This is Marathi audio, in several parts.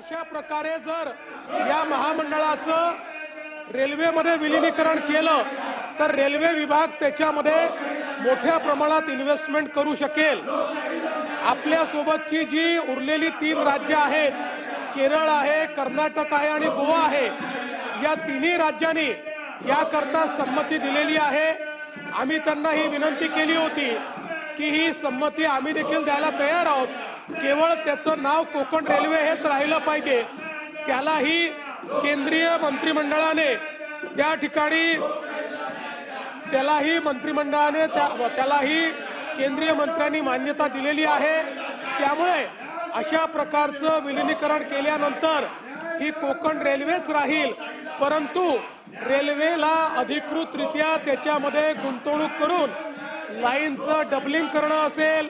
अशा प्रकारे जर या महामंडळाचं रेल्वेमध्ये विलीनीकरण केलं तर रेल्वे विभाग त्याच्यामध्ये मोठ्या प्रमाणात इन्व्हेस्टमेंट करू शकेल। आपल्या सोबतची जी उरलेली 3 राज्य आहेत, केरळ आहे, कर्नाटक आहे आणि गोवा आहे, या तिन्ही राज्यांनी याकरता संमती दिलेली आहे। आम्ही त्यांना ही विनंती केली होती की ही संमती आम्ही देखील द्यायला तयार आहोत, केवळ त्याचं नाव कोकण रेल्वे हेच राहिलं पाहिजे। त्यालाही केंद्रीय मंत्रिमंडळाने त्या ठिकाणी त्यालाही केंद्रीय मंत्र्यांनी मान्यता दिलेली आहे। त्यामुळे अशा प्रकारचं विलीनीकरण केल्यानंतर ही कोकण रेल्वेच राहील, परंतु रेल्वेला अधिकृतरित्या त्याच्यामध्ये गुंतवणूक करून लाईनचं डबलिंग करणं असेल,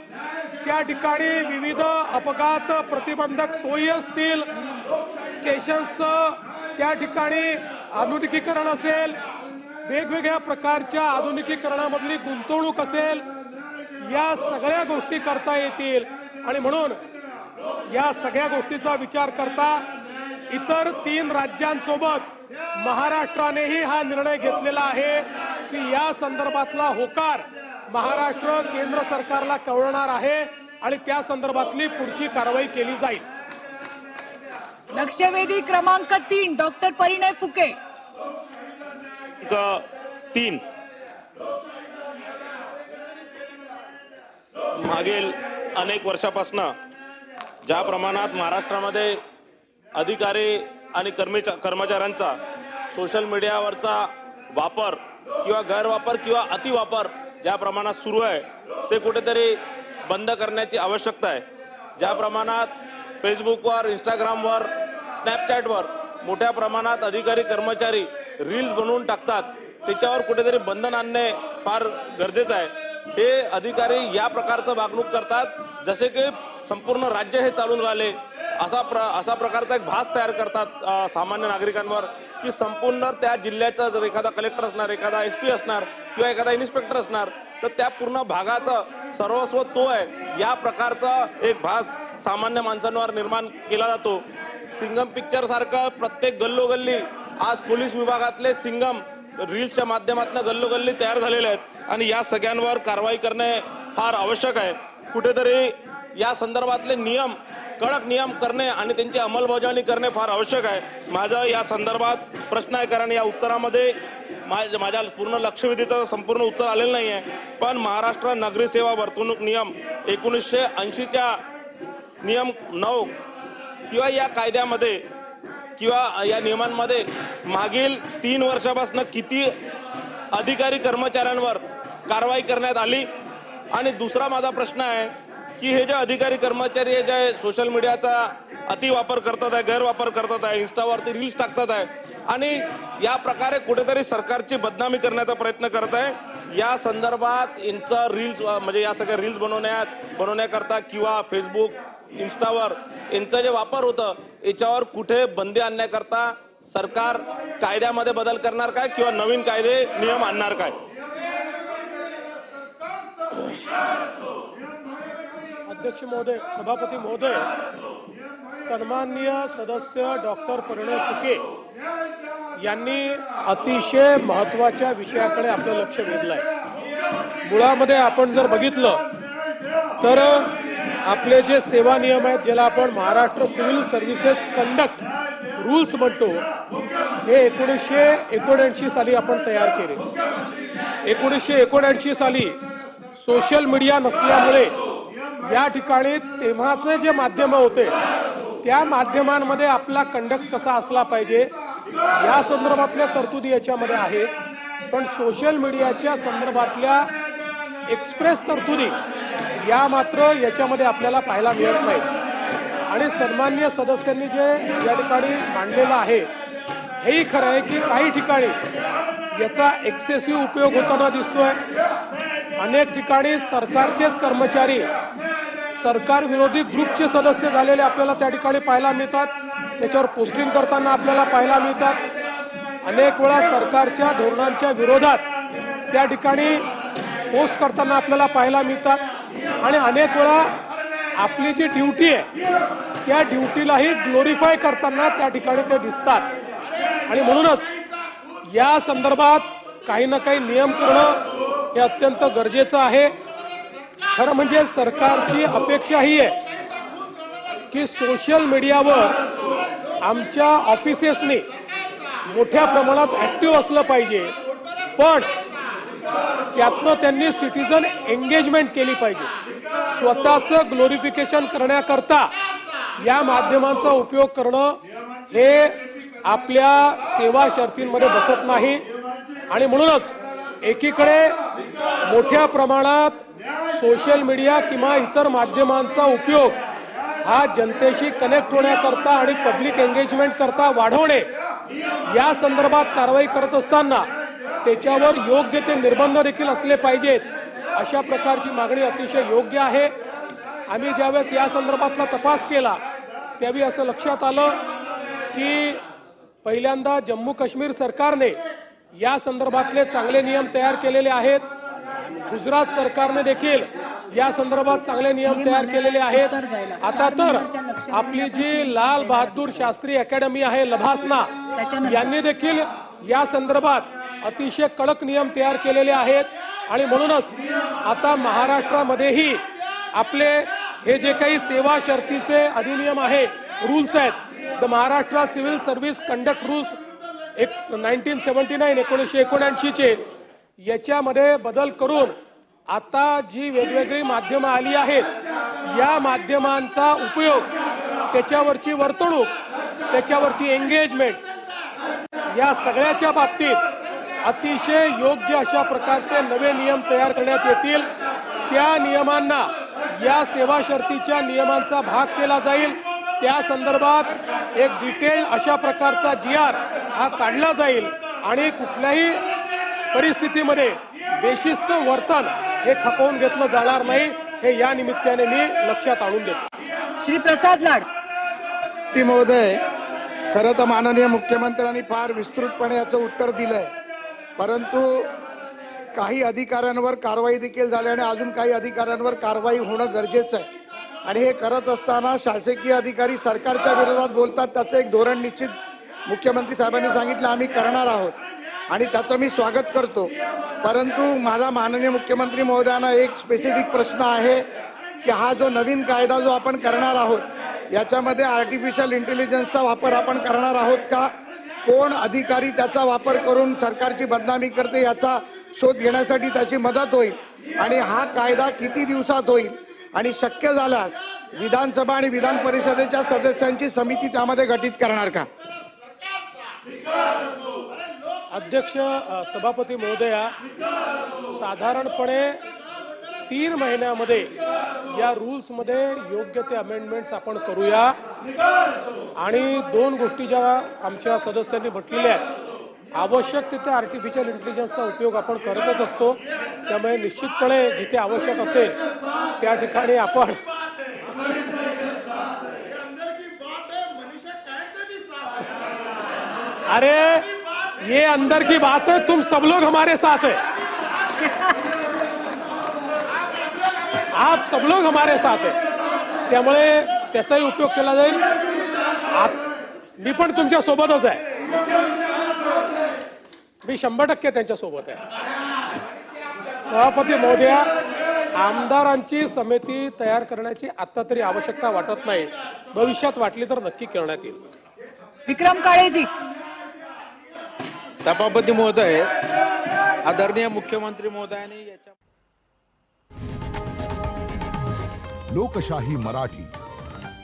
त्या ठिकाणी विविध अपघात प्रतिबंधक सोयी असतील, स्टेशन्सचं त्या ठिकाणी आधुनिकीकरण असेल, वेगवेगळ्या प्रकारच्या आधुनिकीकरणामधली गुंतवणूक असेल, या सगळ्या गोष्टी करता येतील। आणि म्हणून या सगळ्या गोष्टीचा विचार करता इतर 3 राज्यांसोबत महाराष्ट्रानेही हा निर्णय घेतलेला आहे की या संदर्भातला होकार महाराष्ट्र केंद्र सरकारला कळवणार आहे आणि त्या संदर्भातली पुढची कारवाई केली जाईल। लक्षवेधी क्रमांक 3 डॉक्टर परिणय फुके। 3 मागील अनेक वर्षापासून ज्या प्रमाणात महाराष्ट्रामध्ये अधिकारी आणि कर्मचाऱ्यांचा सोशल मीडियावरचा वापर किंवा गैरवापर किंवा अतिवापर ज्या प्रमाणात सुरू आहे ते कुठेतरी बंद करण्याची आवश्यकता आहे। ज्या प्रमाणात फेसबुकवर, इंस्टाग्रामवर, स्नॅपचॅटवर मोठ्या प्रमाणात अधिकारी कर्मचारी रील्स बनवून टाकतात, त्याच्यावर कुठेतरी बंधन आणणे फार गरजेचं आहे। हे अधिकारी या प्रकारचं वागणूक करतात जसे की संपूर्ण राज्य हे चालून राहिले, असा प्रकारचा एक भास तयार करतात सामान्य नागरिकांवर की संपूर्ण त्या जिल्ह्याचा जर एखादा कलेक्टर असणार, एखादा SP असणार किंवा एखादा इन्स्पेक्टर असणार तर त्या पूर्ण भागाचं सर्वस्व तो आहे, या प्रकारचा एक भास सामान्य माणसांवर निर्माण केला जातो। सिंगम पिक्चर सारखं प्रत्येक गल्लोगल्ली आज पोलीस विभागातले सिंगम रील्सच्या माध्यमातून गल्लोगल्ली तयार झालेले आहेत आणि या सगळ्यांवर कारवाई करणे फार आवश्यक आहे। कुठेतरी या संदर्भातले नियम, कडक नियम करणे आणि त्यांची अंमलबजावणी करणे फार आवश्यक आहे। माझा या संदर्भात प्रश्न आहे, कारण या उत्तरामध्ये माझ्या पूर्ण लक्षवेधीचं संपूर्ण उत्तर आलेलं नाही आहे, पण महाराष्ट्र नागरी सेवा वर्तणूक नियम 1980च्या नियम 9 किंवा या कायद्यामध्ये किंवा या नियमांमध्ये मागील 3 वर्षापासून किती अधिकारी कर्मचाऱ्यांवर कारवाई करण्यात आली। आणि दुसरा माझा प्रश्न आहे की हे जे अधिकारी कर्मचारी जे सोशल मीडियाचा अतिवापर करतात आहे, गैरवापर करतात आहे, इंस्टावरती रील्स टाकतात आहे आणि या प्रकारे कुठेतरी सरकारची बदनामी करण्याचा प्रयत्न करत आहे, या संदर्भात यांचा रील्स म्हणजे या सगळ्या रील्स बनवण्याकरता किंवा फेसबुक, इंस्टावर यांचा जे वापर होतं याच्यावर कुठे बंदी आणण्याकरता सरकार कायद्यामध्ये बदल करणार काय किंवा नवीन कायदे नियम आणणार काय? अध्यक्ष महोदय, सभापती महोदय, सन्माननीय सदस्य डॉक्टर परिणय फुके यांनी अतिशय महत्त्वाच्या विषयाकडे आपलं लक्ष वेधलंय। मुळामध्ये आपण जर बघितलं तर आपले जे सेवा नियम आहेत, ज्याला आपण Maharashtra civil services conduct rules म्हणतो, हे 1979 साली आपण तयार केले। 1979 साली सोशल मीडिया नसल्यामुळे या ठिकाणी तेव्हाचे जे माध्यम होते त्या माध्यमांमध्ये आपला कंडक्ट कसा असला पाहिजे या संदर्भातल्या तरतुदी याच्यामध्ये आहेत, पण सोशल मीडियाच्या संदर्भातल्या एक्सप्रेस तरतुदी या मात्र याच्यामध्ये आपल्याला पाहायला मिळत नाही। आणि सन्माननीय सदस्यांनी जे या ठिकाणी मांडलेलं आहे हेही खरं आहे की काही ठिकाणी याचा एक्सेसिव्ह उपयोग होताना दिसतोय। अनेक ठिकाणी सरकारचेच कर्मचारी सरकार विरोधी ग्रुपचे सदस्य झालेले आपल्याला त्या ठिकाणी पाहायला मिळतात, त्याच्यावर पोस्टिंग करताना आपल्याला पाहायला मिळतात। अनेक वेळा सरकारच्या धोरणांच्या विरोधात त्या ठिकाणी पोस्ट करताना आपल्याला पाहायला मिळतात आणि अनेक वेळा आपली जी ड्युटी आहे त्या ड्युटीलाही ग्लोरिफाय करताना त्या ठिकाणी ते दिसतात. आणि म्हणूनच या संदर्भात काही ना काही नियम करणं हे अत्यंत गरजेचं आहे. खरं म्हणजे सरकारची अपेक्षा ही आहे की सोशल मीडियावर आमच्या ऑफिसेसनी मोठ्या प्रमाणात ऍक्टिव्ह असलं पाहिजे, पण त्यातनं त्यांनी सिटीजन एंगेजमेंट केली पाहिजे. स्वतःचं ग्लोरिफिकेशन करण्याकरता या माध्यमांचा उपयोग करणं हे आपल्या सेवा शर्तींमध्ये बसत नाही. आणि म्हणूनच एकीकडे मोठ्या प्रमाणात सोशल मीडिया किंवा इतर माध्यमांचा उपयोग हा जनतेशी कनेक्ट होण्याकरता आणि पब्लिक एंगेजमेंट करता वाढवणे या संदर्भात कारवाई करत असताना त्याच्यावर योग्य ते निर्बंध देखील असले पाहिजेत. अशा प्रकारची मागणी अतिशय योग्य आहे. आम्ही ज्यावेळेस या संदर्भातला तपास केला त्यावेळी असं लक्षात आलं की पहिल्यांदा जम्मू काश्मीर सरकारने या संदर्भातले चांगले नियम तयार केलेले आहेत. गुजरात सरकारने देखील या संदर्भात चांगले नियम तयार केलेले आहेत. आता तर आपली जी लाल बहादूर शास्त्री अकॅडमी आहे लभासना, यांनी देखील या संदर्भात अतिशय कडक नियम तयार केलेले आहेत. आणि म्हणूनच आता महाराष्ट्रामध्येही आपले हे जे काही सेवा शर्तीचे अधिनियम आहे, रूल्स आहेत, the Maharashtra civil service conduct rules 1979 चे, याच्यामध्ये बदल करून आता जी वेगवेगळी माध्यमं आली आहेत या माध्यमांचा उपयोग, त्याच्यावरची वर्तणूक, त्याच्यावरची एंगेजमेंट या सगळ्याच्या बाबतीत अतिशय योग्य अशा प्रकारचे नवे नियम तयार करण्यात येतील. त्या नियमांना या सेवा शर्तीच्या नियमांचा भाग केला जाईल. त्या संदर्भात एक डिटेल अशा प्रकारचा GR हा काढला जाईल आणि कुठल्याही परिस्थितीमध्ये बेशिस्त वर्तन हे खपवून घेतलं जाणार नाही, हे या निमित्ताने मी लक्षात आणून देतो. श्री प्रसाद लाड. महोदय, खरं तर माननीय मुख्यमंत्र्यांनी फार विस्तृतपणे याचं उत्तर दिलंय, परंतु काही अधिकाऱ्यांवर कारवाई देखील झाल्याने अजून काही अधिकाऱ्यांवर कारवाई होणं गरजेचं आहे. आणि हे करत असताना शासकीय अधिकारी सरकारच्या विरोधात बोलतात, त्याचं एक धोरण निश्चित मुख्यमंत्री साहेबांनी सांगितलं आम्ही करणार आहोत आणि त्याचं मी स्वागत करतो. परंतु माझा माननीय मुख्यमंत्री महोदयांना एक स्पेसिफिक प्रश्न आहे की हा जो नवीन कायदा जो आपण करणार आहोत याच्यामध्ये आर्टिफिशियल इंटेलिजन्सचा वापर आपण करणार आहोत का? कोण अधिकारी त्याचा वापर करून सरकारची बदनामी करते याचा शोध घेण्यासाठी त्याची मदत होईल आणि हा कायदा किती दिवसात होईल आणि शक्य झाल्यास विधानसभा आणि विधान परिषदेच्या सदस्यांची समिती त्यामध्ये गठीत करणार का? अध्यक्ष सभापती महोदया, साधारणपणे 3 महिन्यामध्ये या रूल्स मध्ये योग्य ते अमेंडमेंट्स आपण करूया. आणि 2 गोष्टी ज्या आमच्या सदस्यांनी म्हटलेल्या आहेत, आवश्यक तिथे आर्टिफिशियल इंटेलिजन्सचा उपयोग आपण करतच असतो, त्यामुळे निश्चितपणे जिथे आवश्यक असेल त्या ठिकाणी आपण अरे ये अंदर की बात है, तुम सब लोग हमारे साथ है, आप सब लोग हमारे साथ है, त्यामुळे त्याचाही उपयोग केला जाईल. मी पण तुमच्या सोबतच आहे, मी 100% त्यांच्या सोबत आहे. सभापती महोदया, आमदारांची समिती तयार करण्याची आता तरी आवश्यकता वाटत नाही, भविष्यात वाटली तर नक्की करण्यात येईल. विक्रम काळेजी. सभापती महोदय, आदरणीय मुख्यमंत्री महोदयांनी याच्या लोकशाही मराठी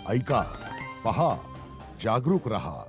ऐका, पहा, जागरूक रहा.